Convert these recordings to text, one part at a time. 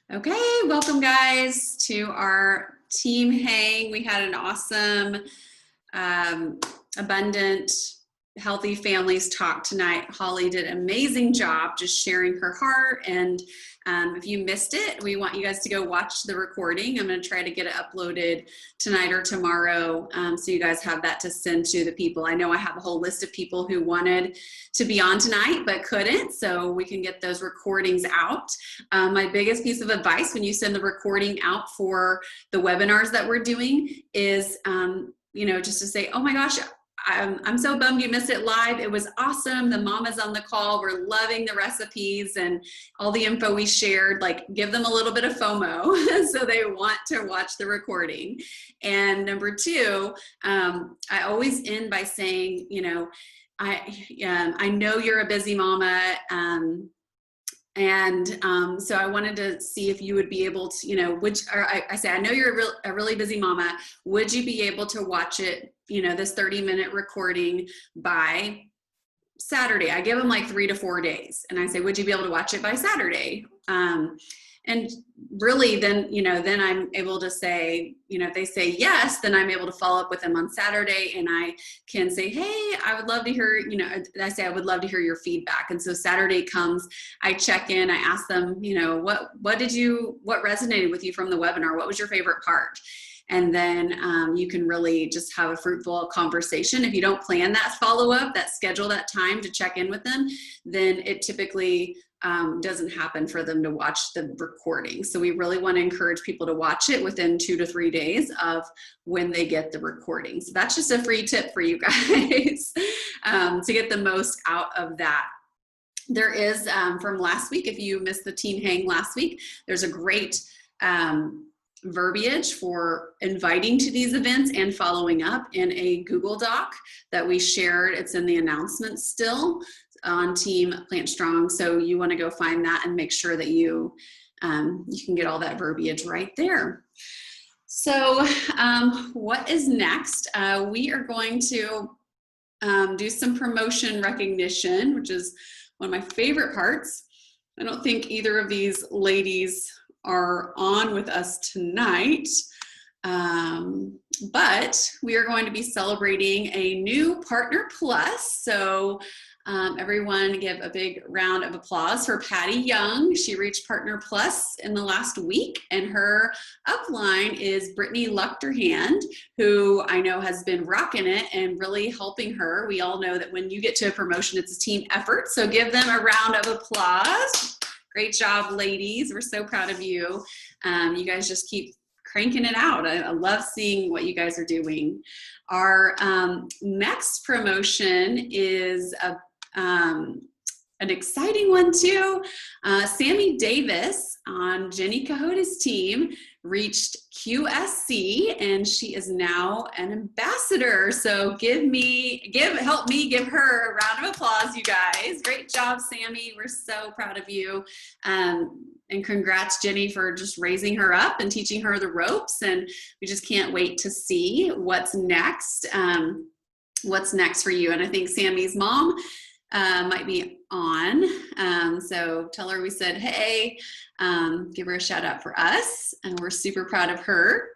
Okay, welcome guys to our team hang. We had an awesome, abundant, healthy families talk tonight. Holly did an amazing job just sharing her heart. And if you missed it, we want you guys to go watch the recording. I'm going to try to get it uploaded tonight or tomorrow, so you guys have that to send to the people. I know I have a whole list of people who wanted to be on tonight but couldn't, so we can get those recordings out. My biggest piece of advice when you send the recording out for the webinars that we're doing is just to say, oh my gosh, I'm so bummed you missed it live. It was awesome. The mamas on the call were loving the recipes and all the info we shared. Like, give them a little bit of FOMO so they want to watch the recording. And number two, I always end by saying, I know you're a busy mama. So I wanted to see if you would be able to, I say, I know you're a really busy mama. Would you be able to watch it, this 30-minute recording by Saturday? I give them like 3 to 4 days. And I say, would you be able to watch it by Saturday? And really then I'm able to say, if they say yes, then I'm able to follow up with them on Saturday, and I can say, hey, I would love to hear, I say, I would love to hear your feedback. And so Saturday comes, I check in, I ask them, what resonated with you from the webinar? What was your favorite part? And then you can really just have a fruitful conversation. If you don't plan that follow-up, schedule that time to check in with them, then it typically doesn't happen for them to watch the recording. So we really want to encourage people to watch it within 2 to 3 days of when they get the recording. So that's just a free tip for you guys to get the most out of that. There is, from last week, if you missed the team hang last week, there's a great verbiage for inviting to these events and following up in a Google Doc that we shared. It's in the announcements still on Team Plant Strong. So you want to go find that and make sure that you can get all that verbiage right there. So what is next? We are going to do some promotion recognition, which is one of my favorite parts. I don't think either of these ladies are on with us tonight, but we are going to be celebrating a new Partner Plus. So everyone give a big round of applause for Patty Young. She reached Partner Plus in the last week, and her upline is Brittany Luchterhand, who I know has been rocking it and really helping her. We all know that when you get to a promotion, it's a team effort. So give them a round of applause. Great job, ladies. We're so proud of you. You guys just keep cranking it out. I love seeing what you guys are doing. Our next promotion is an exciting one too. Sammy Davis on Jenny Cahota's team reached QSC, and she is now an ambassador. So help me give her a round of applause, you guys. Great job, Sammy. We're so proud of you. And congrats, Jenny, for just raising her up and teaching her the ropes. And we just can't wait to see what's next. What's next for you? And I think Sammy's mom might be on. So tell her we said, hey, give her a shout out for us. And we're super proud of her.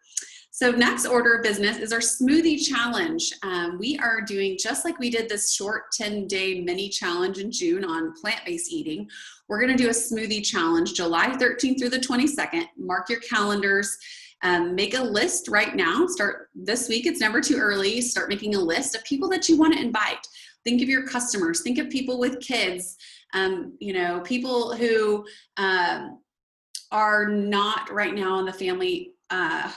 So next order of business is our smoothie challenge. We are doing just like we did this short 10-day mini challenge in June on plant-based eating. We're going to do a smoothie challenge July 13th through the 22nd. Mark your calendars. Make a list right now. Start this week. It's never too early. Start making a list of people that you want to invite. Think of your customers. Think of people with kids. People who are not right now in the Family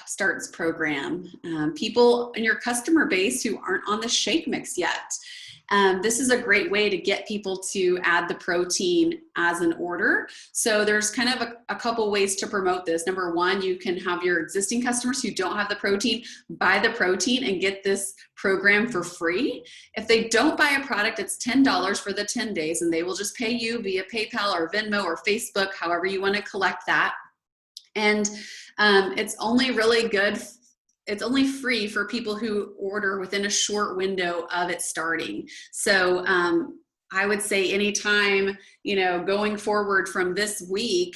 Starts program. People in your customer base who aren't on the shake mix yet. This is a great way to get people to add the protein as an order. So there's kind of a couple ways to promote this. Number one, you can have your existing customers who don't have the protein buy the protein and get this program for free. If they don't buy a product, it's $10 for the 10 days, and they will just pay you via PayPal or Venmo or Facebook, however you want to collect that. And it's only really good. It's only free for people who order within a short window of it starting. So I would say anytime, going forward from this week,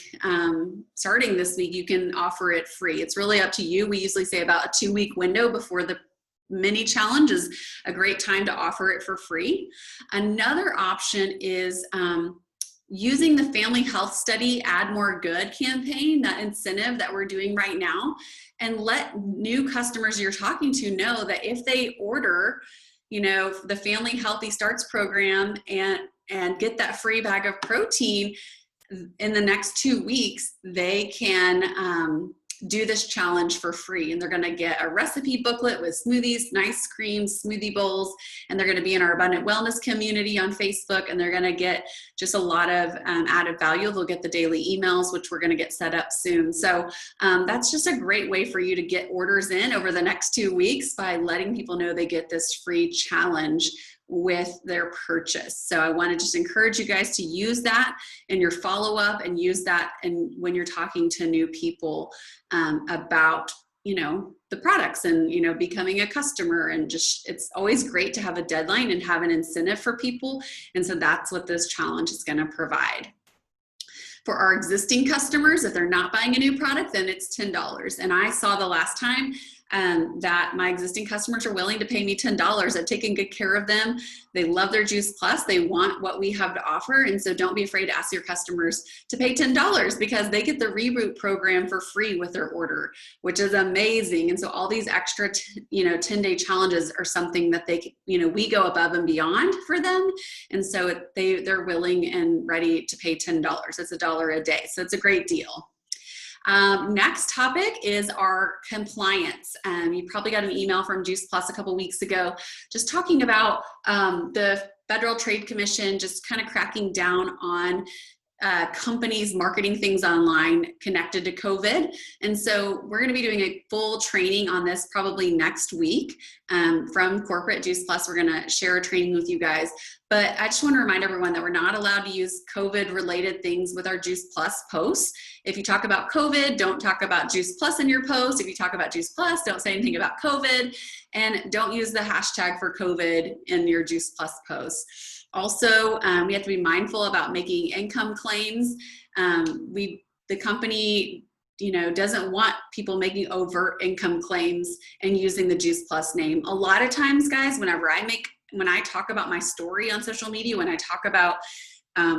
starting this week, you can offer it free. It's really up to you. We usually say about a 2-week window before the mini challenge is a great time to offer it for free. Another option is using the Family Health Study Add More Good campaign, that incentive that we're doing right now, and let new customers you're talking to know that if they order the Family Healthy Starts program and get that free bag of protein in the next 2 weeks, they can do this challenge for free. And they're going to get a recipe booklet with smoothies, nice creams, smoothie bowls, and they're going to be in our Abundant Wellness community on Facebook, and they're going to get just a lot of added value. They'll get the daily emails, which we're going to get set up soon. So that's just a great way for you to get orders in over the next 2 weeks by letting people know they get this free challenge with their purchase. So I want to just encourage you guys to use that in your follow-up, and use that and when you're talking to new people about the products and becoming a customer. And just, it's always great to have a deadline and have an incentive for people. And so that's what this challenge is going to provide. For our existing customers, if they're not buying a new product, then it's $10. And I saw the last time that my existing customers are willing to pay me $10. I've taken good care of them. They love their Juice Plus. They want what we have to offer. And so don't be afraid to ask your customers to pay $10, because they get the Reboot program for free with their order, which is amazing. And so all these extra 10-day challenges are something that they we go above and beyond for them. And so they're willing and ready to pay $10. It's $1 a day. So it's a great deal. Next topic is our compliance. You probably got an email from Juice Plus a couple weeks ago just talking about the Federal Trade Commission just kind of cracking down on companies marketing things online connected to COVID. And so we're going to be doing a full training on this probably next week from Corporate Juice Plus. We're going to share a training with you guys. But I just want to remind everyone that we're not allowed to use COVID related things with our Juice Plus posts. If you talk about COVID, don't talk about Juice Plus in your post. If you talk about Juice Plus, don't say anything about COVID, and don't use the hashtag for COVID in your Juice Plus posts. Also, we have to be mindful about making income claims. The company, doesn't want people making overt income claims and using the Juice Plus name. A lot of times, guys, when I talk about my story on social media, when I talk about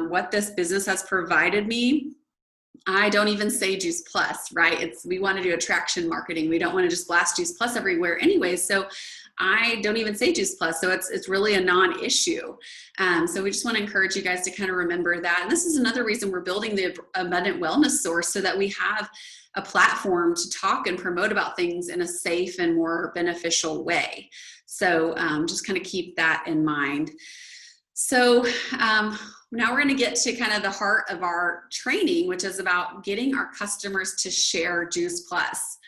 what this business has provided me, I don't even say Juice Plus, right? We want to do attraction marketing. We don't want to just blast Juice Plus everywhere anyway. So I don't even say Juice Plus. So it's really a non-issue. So we just want to encourage you guys to kind of remember that. And this is another reason we're building the Abundant Wellness Source, so that we have a platform to talk and promote about things in a safe and more beneficial way. So just kind of keep that in mind. So now we're going to get to kind of the heart of our training, which is about getting our customers to share Juice Plus.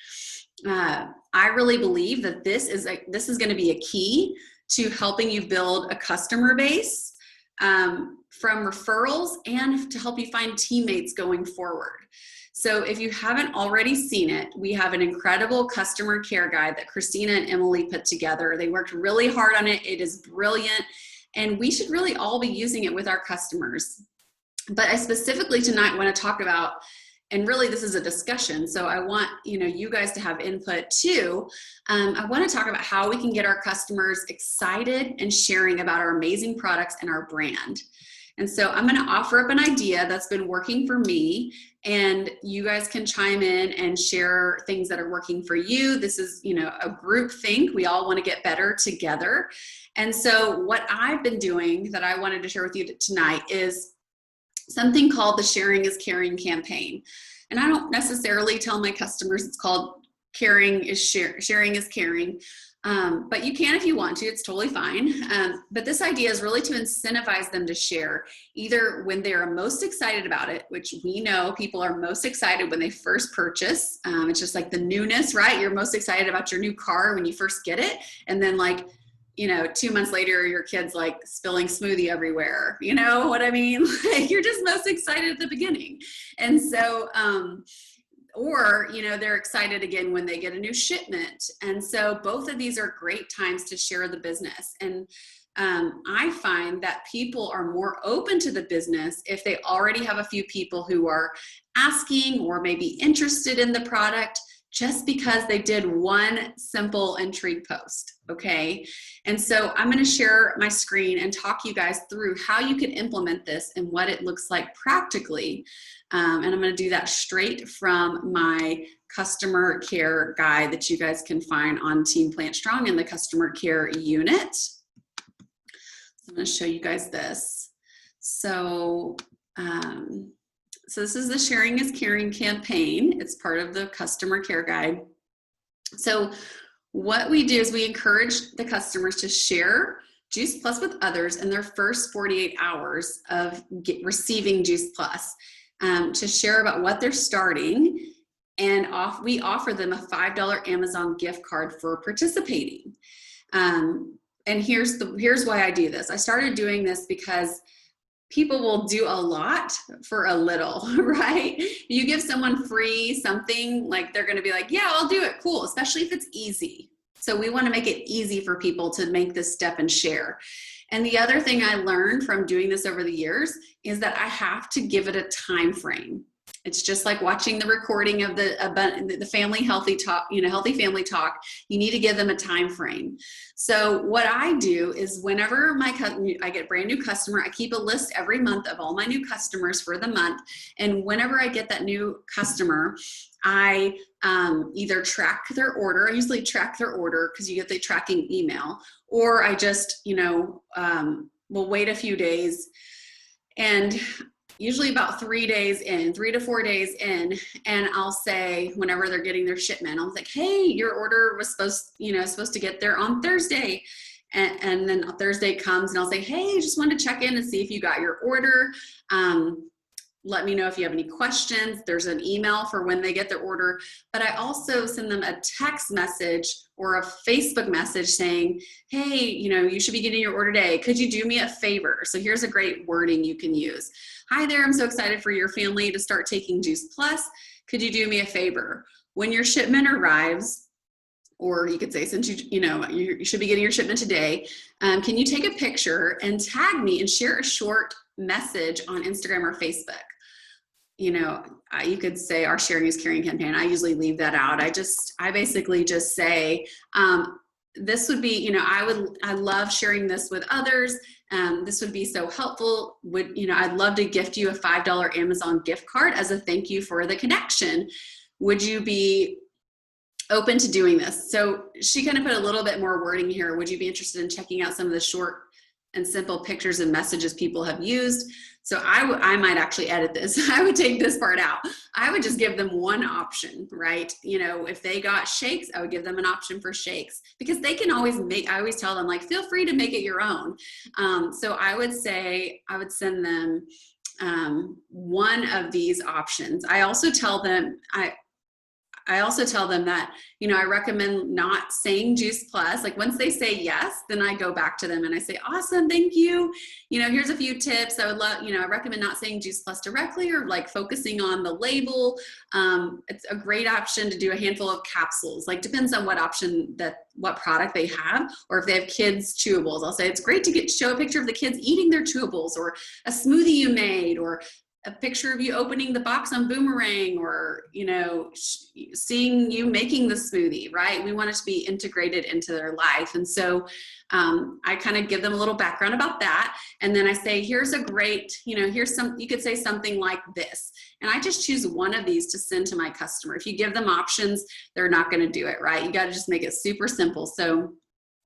I really believe that this is going to be a key to helping you build a customer base from referrals, and to help you find teammates going forward. So if you haven't already seen it, we have an incredible customer care guide that Christina and Emily put together. They worked really hard on it. It is brilliant, and we should really all be using it with our customers. But I specifically tonight want to talk about, and really this is a discussion, so I want you guys to have input too. I want to talk about how we can get our customers excited and sharing about our amazing products and our brand. And so I'm going to offer up an idea that's been working for me, and you guys can chime in and share things that are working for you. This is, a group think. We all want to get better together. And so what I've been doing that I wanted to share with you tonight is something called the Sharing is Caring campaign. And I don't necessarily tell my customers it's called sharing is caring. But you can if you want to, it's totally fine. But this idea is really to incentivize them to share, either when they're most excited about it, which we know people are most excited when they first purchase. It's just like the newness, right? You're most excited about your new car when you first get it. And then 2 months later, your kid's spilling smoothie everywhere. You know what I mean? You're just most excited at the beginning. And so, or they're excited again when they get a new shipment. And so both of these are great times to share the business. And I find that people are more open to the business if they already have a few people who are asking or maybe interested in the product, just because they did one simple intrigue post, okay? And so I'm gonna share my screen and talk you guys through how you can implement this and what it looks like practically. And I'm gonna do that straight from my customer care guide that you guys can find on Team Plant Strong in the customer care unit. So I'm gonna show you guys this. So, so this is the Sharing is Caring campaign. It's part of the customer care guide. So what we do is we encourage the customers to share Juice Plus with others in their first 48 hours of receiving Juice Plus, to share about what they're starting, and we offer them a $5 Amazon gift card for participating. And here's why I do this. I started doing this because people will do a lot for a little, right? You give someone free something, like they're gonna be like, yeah, I'll do it, cool, especially if it's easy. So we wanna make it easy for people to make this step and share. And the other thing I learned from doing this over the years is that I have to give it a time frame. It's just like watching the recording of the family healthy talk, healthy family talk. You need to give them a time frame. So what I do is whenever I get a brand new customer, I keep a list every month of all my new customers for the month. And whenever I get that new customer, I either track their order. I usually track their order because you get the tracking email, or I just, will wait a few days, and usually about 3 to 4 days in, and I'll say, whenever they're getting their shipment, I'll like, hey, your order was supposed to get there on Thursday. And then Thursday comes and I'll say, hey, just wanted to check in and see if you got your order. Let me know if you have any questions. There's an email for when they get their order, but I also send them a text message or a Facebook message saying, hey, you should be getting your order today. Could you do me a favor? So here's a great wording you can use. Hi there, I'm so excited for your family to start taking Juice Plus. Could you do me a favor? When your shipment arrives, or you could say, since you should be getting your shipment today, can you take a picture and tag me and share a short message on Instagram or Facebook? You could say our Sharing is Caring campaign. I usually leave that out. I basically just say, this would be, I love sharing this with others. This would be so helpful. I'd love to gift you a $5 Amazon gift card as a thank you for the connection. Would you be open to doing this? So she kind of put a little bit more wording here. Would you be interested in checking out some of the short and simple pictures and messages people have used? So I might actually edit this. I would take this part out. I would just give them one option, right? If they got shakes, I would give them an option for shakes, because they can always I always tell them, like, feel free to make it your own. So I would send them one of these options. I also tell them that, I recommend not saying Juice Plus. Like, once they say yes, then I go back to them and I say, awesome, thank you. Here's a few tips. I would love, I recommend not saying Juice Plus directly, or like focusing on the label. It's a great option to do a handful of capsules. Like, depends on what product they have, or if they have kids chewables. I'll say it's great to show a picture of the kids eating their chewables, or a smoothie you made, or a picture of you opening the box on Boomerang, or, seeing you making the smoothie, right? We want it to be integrated into their life. And so I kind of give them a little background about that. And then I say, here's a great, you could say something like this. And I just choose one of these to send to my customer. If you give them options, they're not going to do it, right? You got to just make it super simple. So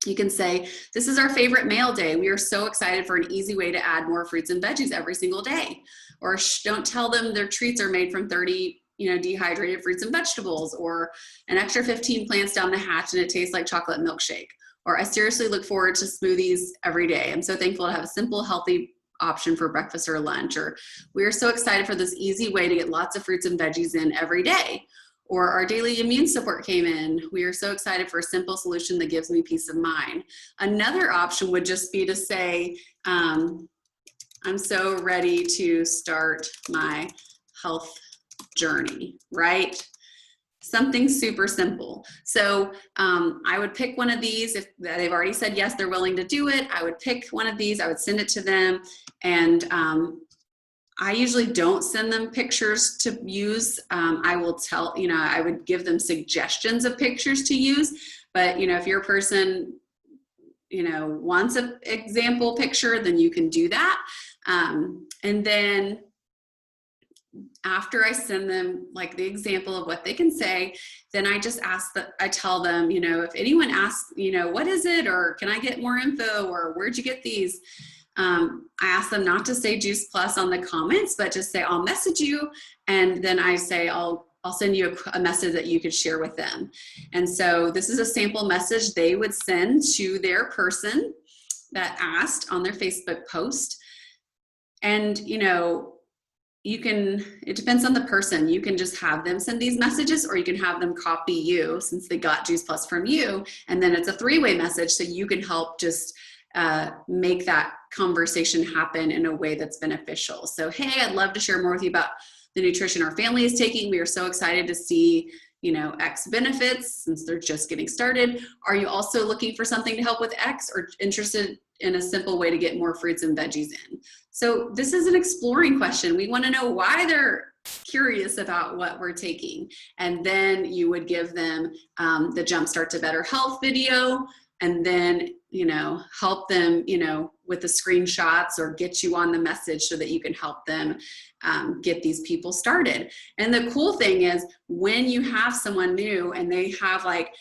you can say, this is our favorite mail day. We are so excited for an easy way to add more fruits and veggies every single day. Or don't tell them their treats are made from 30 dehydrated fruits and vegetables, or an extra 15 plants down the hatch and it tastes like chocolate milkshake. Or I seriously look forward to smoothies every day. I'm so thankful to have a simple, healthy option for breakfast or lunch. Or we are so excited for this easy way to get lots of fruits and veggies in every day. Or our daily immune support came in. We are so excited for a simple solution that gives me peace of mind. Another option would just be to say, I'm so ready to start my health journey, right? something super simple. So I would pick one of these. If they've already said yes, they're willing to do it, I would pick one of these, I would send it to them. And I usually don't send them pictures to use. I will tell, I would give them suggestions of pictures to use. But, if you're a person, wants an example picture, then you can do that. And then after I send them like the example of what they can say, then I just I tell them, if anyone asks, what is it? Or can I get more info? Or where'd you get these? I ask them not to say Juice Plus on the comments, but just say, I'll message you. And then I say, I'll send you a message that you could share with them. And so this is a sample message they would send to their person that asked on their Facebook post. And, it depends on the person. You can just have them send these messages, or you can have them copy you since they got Juice Plus from you. And then it's a three-way message, so you can help just make that conversation happen in a way that's beneficial. So, hey, I'd love to share more with you about the nutrition our family is taking. We are so excited to see, X benefits since they're just getting started. Are you also looking for something to help with X, or interested in a simple way to get more fruits and veggies in? So this is an exploring question. We want to know why they're curious about what we're taking. And then you would give them the Jumpstart to Better Health video, and then, help them, with the screenshots, or get you on the message so that you can help them get these people started. And the cool thing is, when you have someone new and they have like,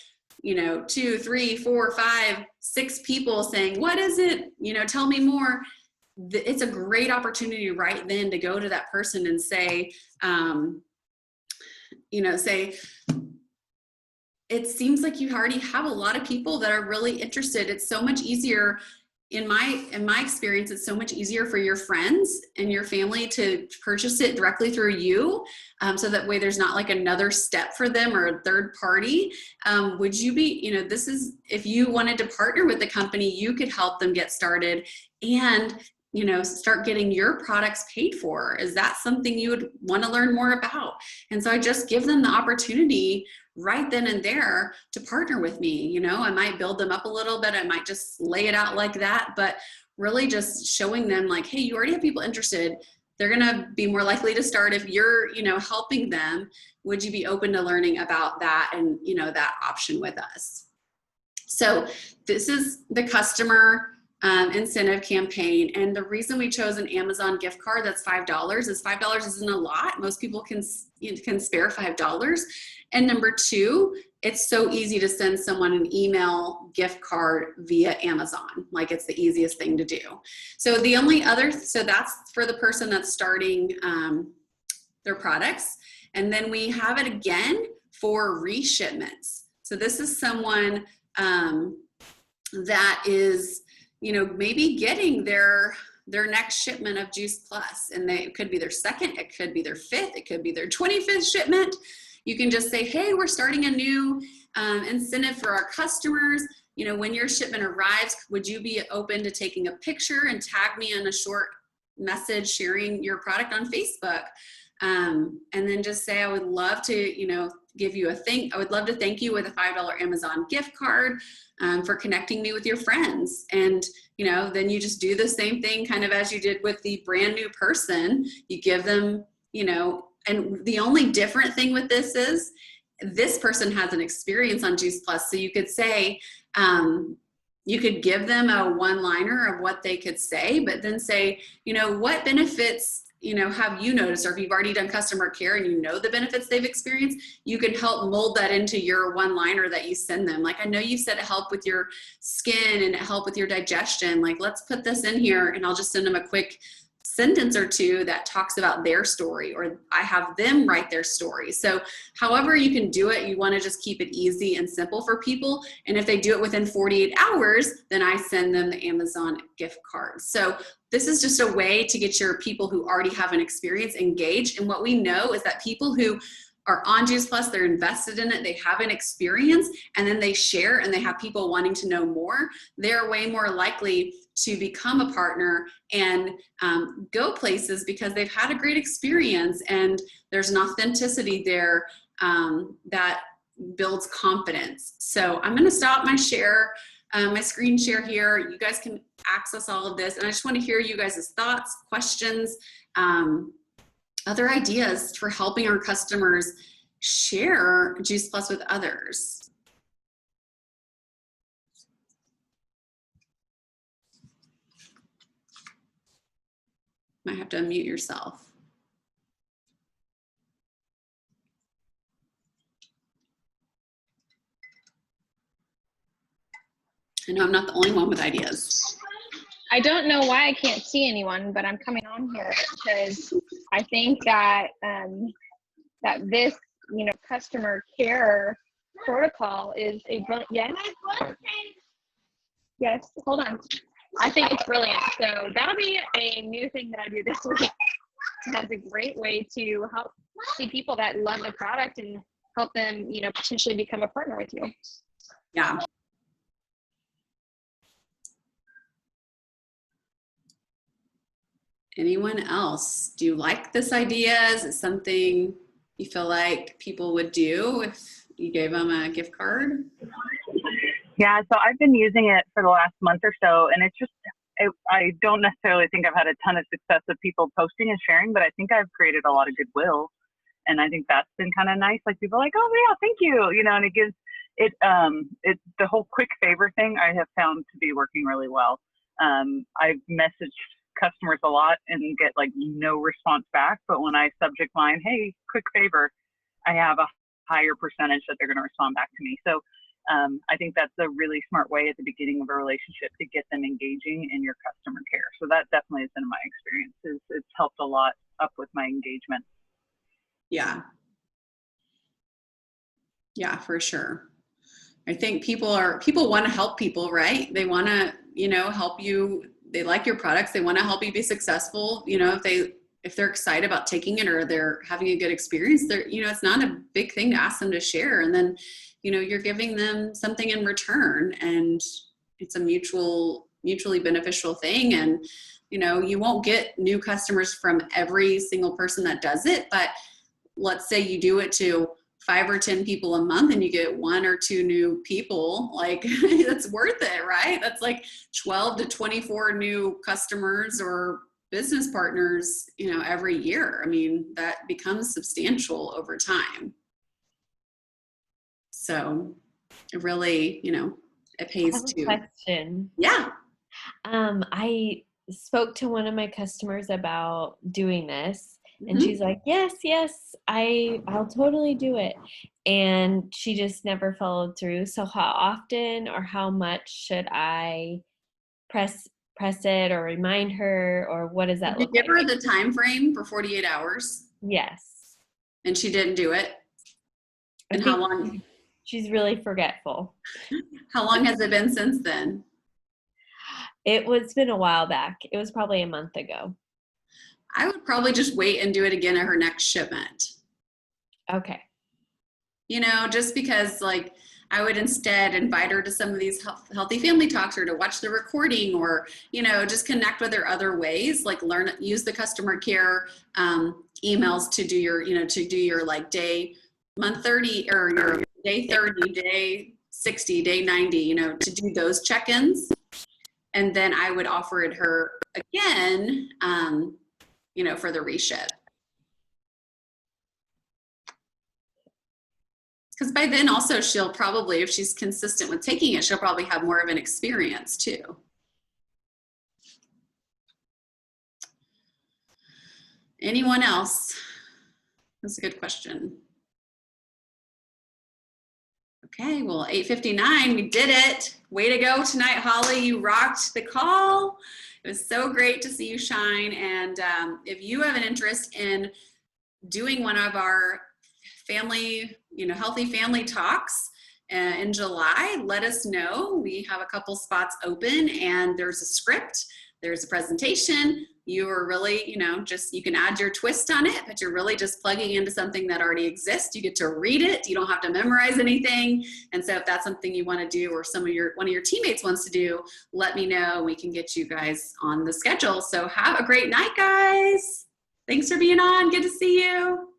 2, 3, 4, 5, 6 people saying, what is it? Tell me more. It's a great opportunity right then to go to that person and say, it seems like you already have a lot of people that are really interested. It's so much easier, in my experience, it's so much easier for your friends and your family to purchase it directly through you. So that way there's not like another step for them or a third party. Would you be, if you wanted to partner with the company, you could help them get started and start getting your products paid for. Is that something you would want to learn more about? And so I just give them the opportunity right then and there to partner with me. I might build them up a little bit. I might just lay it out like that, but really just showing them like, hey, you already have people interested. They're going to be more likely to start if you're, helping them. Would you be open to learning about that and, that option with us? So this is the customer incentive campaign. And the reason we chose an Amazon gift card that's $5 is $5 isn't a lot. Most people can spare $5. And number two, it's so easy to send someone an email gift card via Amazon. Like, it's the easiest thing to do. So the only other, so that's for the person that's starting their products. And then we have it again for reshipments. So this is someone that is, maybe getting their next shipment of Juice Plus, and it could be their second, it could be their 5th, it could be their 25th shipment. You can just say, hey, we're starting a new incentive for our customers. When your shipment arrives, would you be open to taking a picture and tag me in a short message sharing your product on Facebook? And then just say, I would love to, give you I would love to thank you with a $5 Amazon gift card for connecting me with your friends. And, then you just do the same thing kind of as you did with the brand new person. You give them, and the only different thing with this is this person has an experience on Juice Plus. So you could say, you could give them a one-liner of what they could say, but then say, what benefits have you noticed? Or if you've already done customer care and the benefits they've experienced, you can help mold that into your one-liner that you send them. Like, I know you said it helped with your skin and it helped with your digestion. Like, let's put this in here, and I'll just send them a quick sentence or two that talks about their story, or I have them write their story. So however you can do it, you want to just keep it easy and simple for people. And if they do it within 48 hours, then I send them the Amazon gift card. So this is just a way to get your people who already have an experience engaged. And what we know is that people who are on Juice Plus, they're invested in it, they have an experience, and then they share and they have people wanting to know more, they're way more likely to become a partner and go places because they've had a great experience and there's an authenticity there that builds confidence. So I'm going to stop my share, my screen share here. You guys can access all of this. And I just want to hear you guys' thoughts, questions, other ideas for helping our customers share Juice Plus with others. Might have to unmute yourself. I know I'm not the only one with ideas. I don't know why I can't see anyone, but I'm coming on here because I think that that this, customer care protocol is a brilliant. Yes, hold on. I think it's brilliant. So that'll be a new thing that I do this week. That's a great way to help see people that love the product and help them, potentially become a partner with you. Yeah. Anyone else? Do you like this idea? Is it something you feel like people would do if you gave them a gift card? Yeah, so I've been using it for the last month or so, and it's just, I don't necessarily think I've had a ton of success with people posting and sharing, but I think I've created a lot of goodwill, and I think that's been kind of nice. Like people are like, oh yeah, thank you, and it gives it, the whole quick favor thing I have found to be working really well. I've messaged customers a lot and get like no response back, but when I subject line, hey, quick favor, I have a higher percentage that they're going to respond back to me. So I think that's a really smart way at the beginning of a relationship to get them engaging in your customer care. So that definitely has been my experience. It's helped a lot up with my engagement. Yeah. Yeah, for sure. I think people want to help people, right? They want to, help you. They like your products. They want to help you be successful. If they're excited about taking it or they're having a good experience, it's not a big thing to ask them to share. And then, you're giving them something in return, and it's a mutually beneficial thing. And, you won't get new customers from every single person that does it, but let's say you do it to 5 or 10 people a month and you get 1 or 2 new people, like that's worth it, right? That's like 12 to 24 new customers or business partners, every year. I mean, that becomes substantial over time. So it really, it pays I have to. a question. Yeah. I spoke to one of my customers about doing this, and Mhm. she's like, yes, I'll totally do it. And she just never followed through. So how often or how much should I press it or remind her, or what does that Did you look give like? her the time frame for 48 hours Yes. and she didn't do it? I And think how long? she's really forgetful. How long has it been since then? It's been a while back. It was probably a month ago. I would probably just wait and do it again at her next shipment. Okay. Just because I would instead invite her to some of these healthy family talks, or to watch the recording, or, just connect with her other ways, like use the customer care emails to do your like day, month 30 or your day 30, day 60, day 90, to do those check-ins. And then I would offer it her again, for the reship. Because by then also she'll probably, if she's consistent with taking it, she'll probably have more of an experience too. Anyone else? That's a good question. Okay, well, 8:59, we did it. Way to go tonight, Holly. You rocked the call. It was so great to see you shine. And if you have an interest in doing one of our family, healthy family talks in July, let us know. We have a couple spots open, and there's a script, there's a presentation. You are really, you can add your twist on it, but you're really just plugging into something that already exists. You get to read it. You don't have to memorize anything. And so if that's something you want to do, or one of your teammates wants to do, let me know. We can get you guys on the schedule. So have a great night, guys. Thanks for being on. Good to see you.